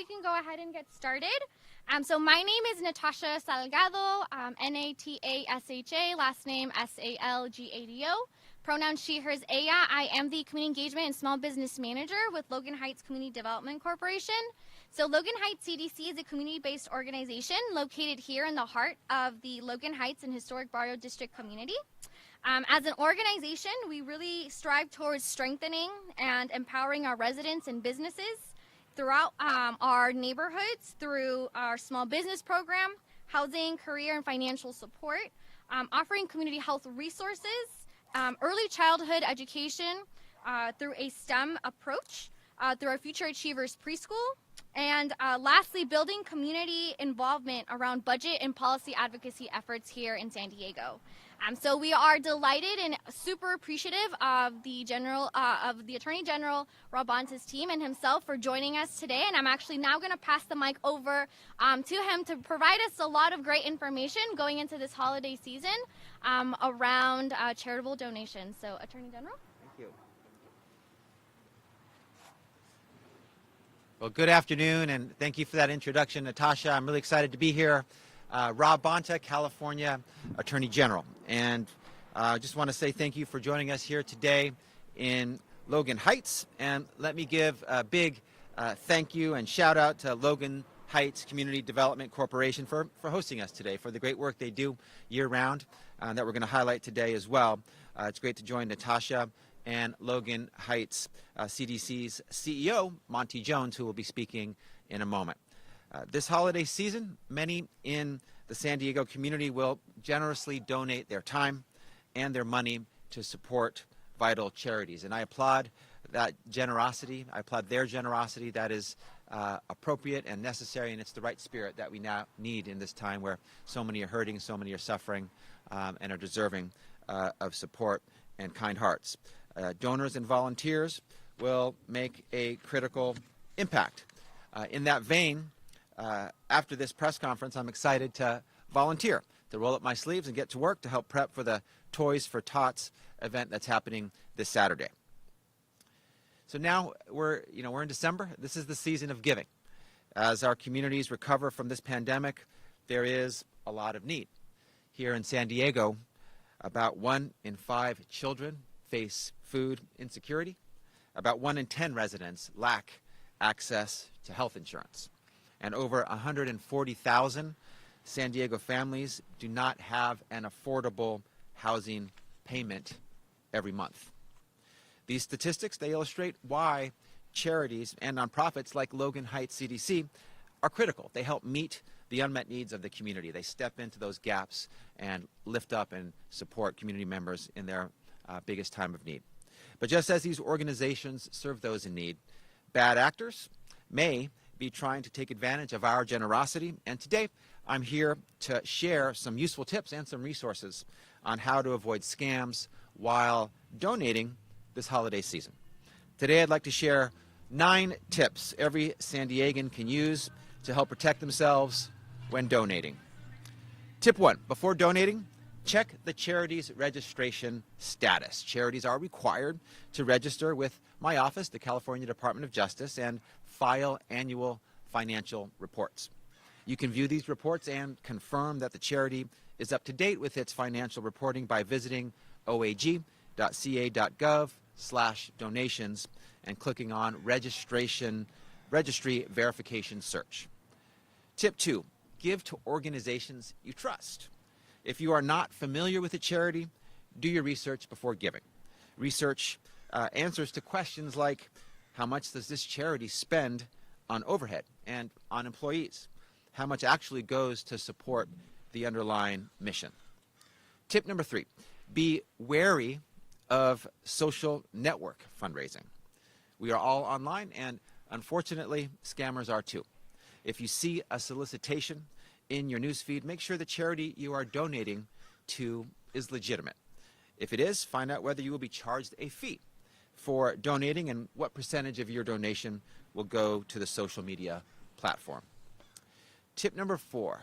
We can go ahead and get started. So my name is Natasha Salgado, Natasha, last name Salgado. Pronouns she, hers, ella. I am the Community Engagement and Small Business Manager with Logan Heights Community Development Corporation. So Logan Heights CDC is a community-based organization located here in the heart of the Logan Heights and Historic Barrio District community. As an organization, we really strive towards strengthening and empowering our residents and businesses throughout our neighborhoods through our small business program, housing, career, and financial support, offering community health resources, early childhood education through a STEM approach, through our Future Achievers preschool, and lastly, building community involvement around budget and policy advocacy efforts here in San Diego. So we are delighted and super appreciative of the Attorney General Rob Bonta's team and himself for joining us today. And I'm actually now going to pass the mic over to him to provide us a lot of great information going into this holiday season around charitable donations. So, Attorney General. Thank you. Well, good afternoon, and thank you for that introduction, Natasha. I'm really excited to be here. Rob Bonta, California Attorney General. And I just want to say thank you for joining us here today in Logan Heights. And let me give a big thank you and shout out to Logan Heights Community Development Corporation for hosting us today, for the great work they do year-round that we're going to highlight today as well. It's great to join Natasha and Logan Heights CDC's CEO, Monty Jones, who will be speaking in a moment. This holiday season, many in the San Diego community will generously donate their time and their money to support vital charities. And I applaud that generosity. I applaud their generosity. That is appropriate and necessary, and it's the right spirit that we now need in this time where so many are hurting, so many are suffering, and are deserving of support and kind hearts. Donors and volunteers will make a critical impact. In that vein, after this press conference, I'm excited to volunteer, to roll up my sleeves and get to work to help prep for the Toys for Tots event that's happening this Saturday. So now we're in December. This is the season of giving. As our communities recover from this pandemic, there is a lot of need. Here in San Diego, about 1 in 5 children face food insecurity. About 1 in 10 residents lack access to health insurance. And over 140,000 San Diego families do not have an affordable housing payment every month. These statistics, they illustrate why charities and nonprofits like Logan Heights CDC are critical. They help meet the unmet needs of the community. They step into those gaps and lift up and support community members in their biggest time of need. But just as these organizations serve those in need, bad actors may be trying to take advantage of our generosity. And today, I'm here to share some useful tips and some resources on how to avoid scams while donating this holiday season. Today, I'd like to share 9 tips every San Diegan can use to help protect themselves when donating. Tip 1, before donating, check the charity's registration status. Charities are required to register with my office, the California Department of Justice, and file annual financial reports. You can view these reports and confirm that the charity is up to date with its financial reporting by visiting oag.ca.gov/donations and clicking on Registry Verification Search. Tip 2, give to organizations you trust. If you are not familiar with a charity, do your research before giving. Research answers to questions like, how much does this charity spend on overhead and on employees? How much actually goes to support the underlying mission? Tip number 3, be wary of social network fundraising. We are all online, and unfortunately, scammers are too. If you see a solicitation in your newsfeed, make sure the charity you are donating to is legitimate. If it is, find out whether you will be charged a fee for donating and what percentage of your donation will go to the social media platform. Tip number 4,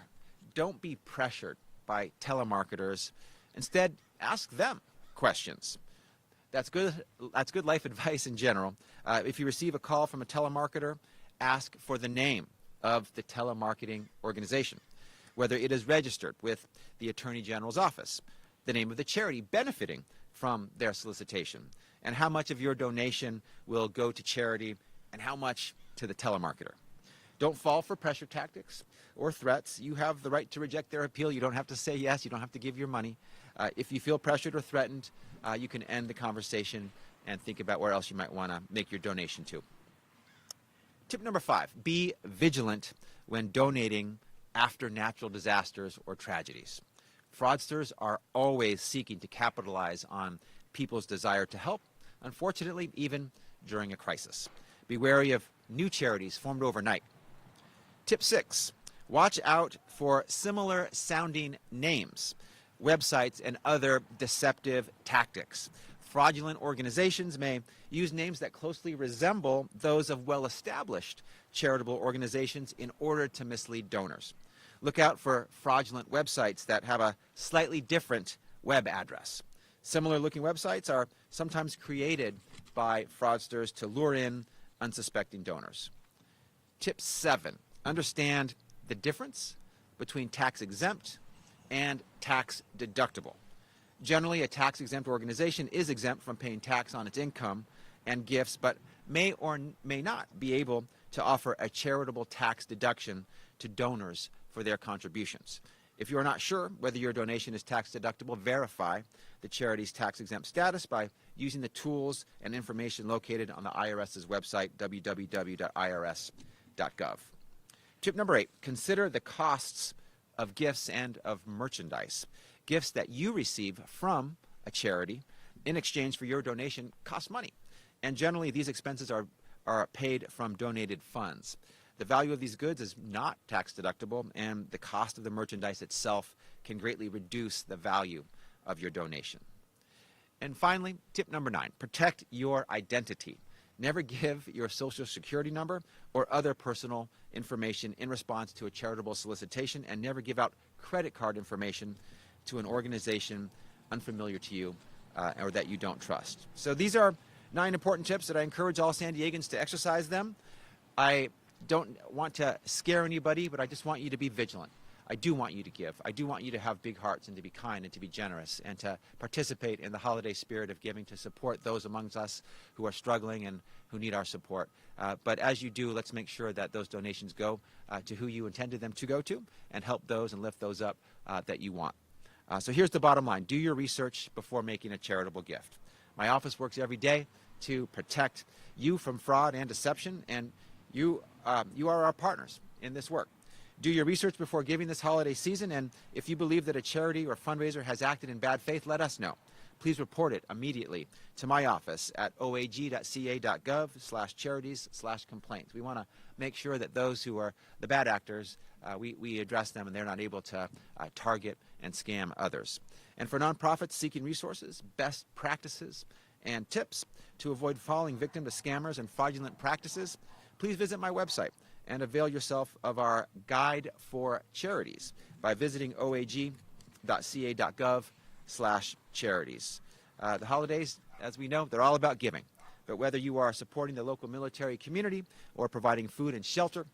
don't be pressured by telemarketers. Instead, ask them questions. That's good life advice in general. If you receive a call from a telemarketer, ask for the name of the telemarketing organization, whether it is registered with the Attorney General's office, the name of the charity benefiting from their solicitation, and how much of your donation will go to charity and how much to the telemarketer. Don't fall for pressure tactics or threats. You have the right to reject their appeal. You don't have to say yes. You don't have to give your money. If you feel pressured or threatened, you can end the conversation and think about where else you might want to make your donation to. Tip number 5, be vigilant when donating after natural disasters or tragedies. Fraudsters are always seeking to capitalize on people's desire to help, unfortunately, even during a crisis. Be wary of new charities formed overnight. Tip 6, watch out for similar sounding names, websites, and other deceptive tactics. Fraudulent organizations may use names that closely resemble those of well-established charitable organizations in order to mislead donors. Look out for fraudulent websites that have a slightly different web address. Similar-looking websites are sometimes created by fraudsters to lure in unsuspecting donors. Tip 7, understand the difference between tax-exempt and tax-deductible. Generally, a tax-exempt organization is exempt from paying tax on its income and gifts, but may or may not be able to offer a charitable tax deduction to donors for their contributions. If you are not sure whether your donation is tax-deductible, verify the charity's tax-exempt status by using the tools and information located on the IRS's website, www.irs.gov. Tip number 8, consider the costs of gifts and of merchandise. Gifts that you receive from a charity in exchange for your donation cost money, and generally these expenses are paid from donated funds. The value of these goods is not tax deductible, and the cost of the merchandise itself can greatly reduce the value of your donation. And finally, tip number 9, protect your identity. Never give your social security number or other personal information in response to a charitable solicitation, and never give out credit card information to an organization unfamiliar to you or that you don't trust. So these are 9 important tips that I encourage all San Diegans to exercise them. I don't want to scare anybody, but I just want you to be vigilant. I do want you to give. I do want you to have big hearts and to be kind and to be generous and to participate in the holiday spirit of giving, to support those amongst us who are struggling and who need our support. But as you do, let's make sure that those donations go to who you intended them to go to, and help those and lift those up that you want. So here's the bottom line. Do your research before making a charitable gift. My office works every day to protect you from fraud and deception, and you are our partners in this work. Do your research before giving this holiday season, and if you believe that a charity or fundraiser has acted in bad faith, let us know. Please report it immediately to my office at oag.ca.gov/charities/complaints. We want to make sure that those who are the bad actors, we address them and they're not able to target and scam others. And for nonprofits seeking resources, best practices, and tips to avoid falling victim to scammers and fraudulent practices, please visit my website and avail yourself of our Guide for Charities by visiting oag.ca.gov/charities. The holidays, as we know, they're all about giving. But whether you are supporting the local military community or providing food and shelter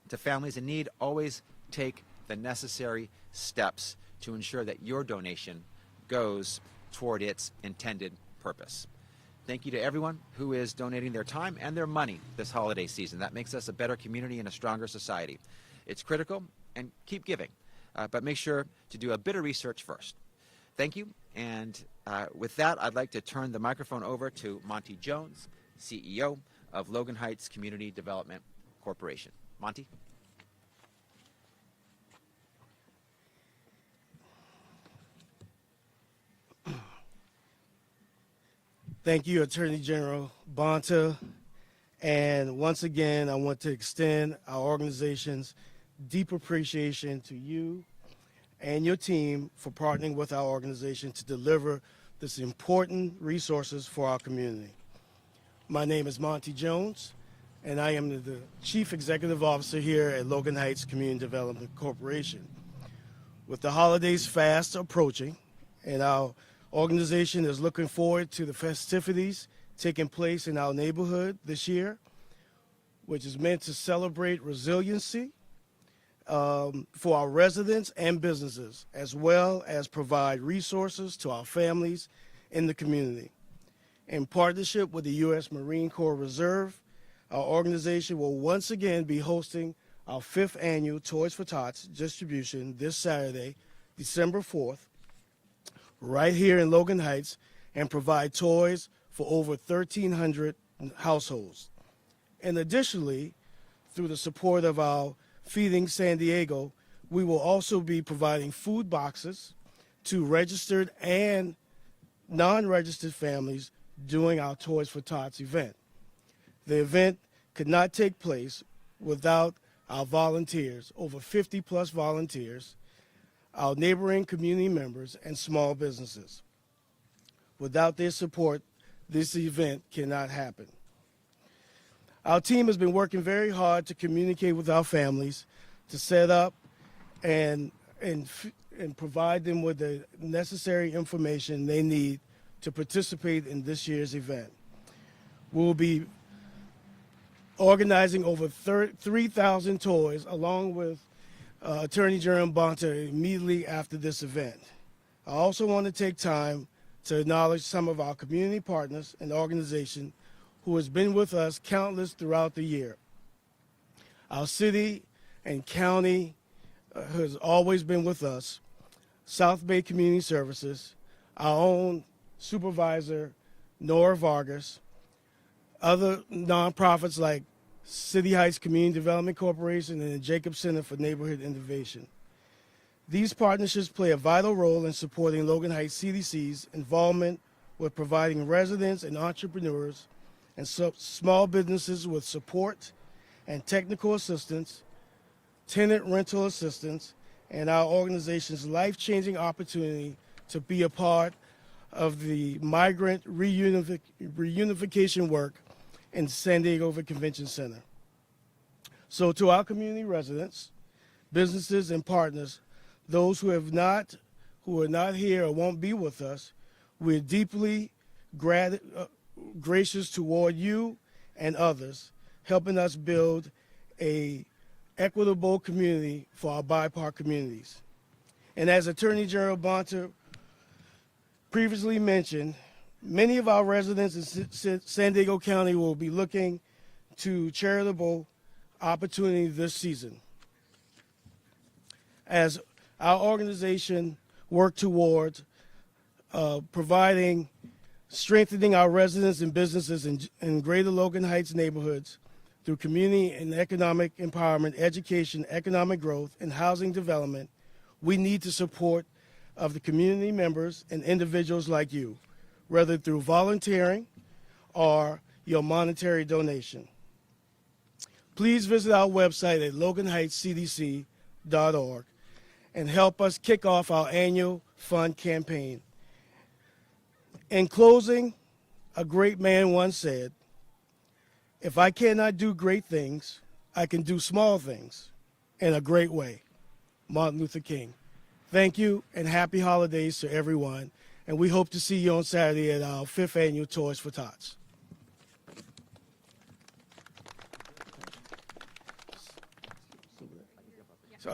to families in need, always take the necessary steps to ensure that your donation goes toward its intended purpose. Thank you to everyone who is donating their time and their money this holiday season. That makes us a better community and a stronger society. It's critical, and keep giving, but make sure to do a bit of research first. Thank you, and with that, I'd like to turn the microphone over to Monty Jones, CEO of Logan Heights Community Development Corporation. Monty? Thank you, Attorney General Bonta. And once again, I want to extend our organization's deep appreciation to you and your team for partnering with our organization to deliver this important resources for our community. My name is Monty Jones, and I am the Chief Executive Officer here at Logan Heights Community Development Corporation. With the holidays fast approaching, and our organization is looking forward to the festivities taking place in our neighborhood this year, which is meant to celebrate resiliency for our residents and businesses, as well as provide resources to our families in the community. In partnership with the U.S. Marine Corps Reserve, our organization will once again be hosting our 5th annual Toys for Tots distribution this Saturday, December 4th, right here in Logan Heights, and provide toys for over 1,300 households. And additionally, through the support of our Feeding San Diego, we will also be providing food boxes to registered and non-registered families during our Toys for Tots event. The event could not take place without our volunteers, over 50+ volunteers, our neighboring community members, and small businesses. Without their support, this event cannot happen. Our team has been working very hard to communicate with our families to set up and provide them with the necessary information they need to participate in this year's event. We'll be organizing over 3,000 toys along with Attorney General Bonta immediately after this event. I also want to take time to acknowledge some of our community partners and organizations who has been with us countless throughout the year. Our city and county has always been with us. South Bay Community Services, our own supervisor, Nora Vargas, other nonprofits like City Heights Community Development Corporation and the Jacob Center for Neighborhood Innovation. These partnerships play a vital role in supporting Logan Heights CDC's involvement with providing residents and entrepreneurs and small businesses with support and technical assistance, tenant rental assistance, and our organization's life-changing opportunity to be a part of the migrant reunification work in San Diego Convention Center. So to our community residents, businesses, and partners, those who are not here or won't be with us, we're deeply gracious toward you and others, helping us build a equitable community for our BIPOC communities. And as Attorney General Bonta previously mentioned, many of our residents in San Diego County will be looking to charitable opportunity this season. As our organization work towards strengthening our residents and businesses in greater Logan Heights neighborhoods through community and economic empowerment, education, economic growth, and housing development, we need the support of the community members and individuals like you, whether through volunteering or your monetary donation. Please visit our website at loganheightscdc.org and help us kick off our annual fund campaign. In closing, a great man once said, "If I cannot do great things, I can do small things in a great way." Martin Luther King. Thank you and happy holidays to everyone. And we hope to see you on Saturday at our 5th annual Toys for Tots.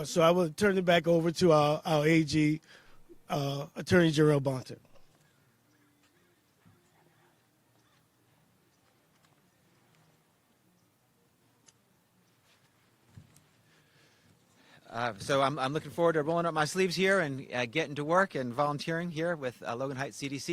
So I will turn it back over to our AG, Attorney General Bonta. So I'm looking forward to rolling up my sleeves here and getting to work and volunteering here with Logan Heights CDC.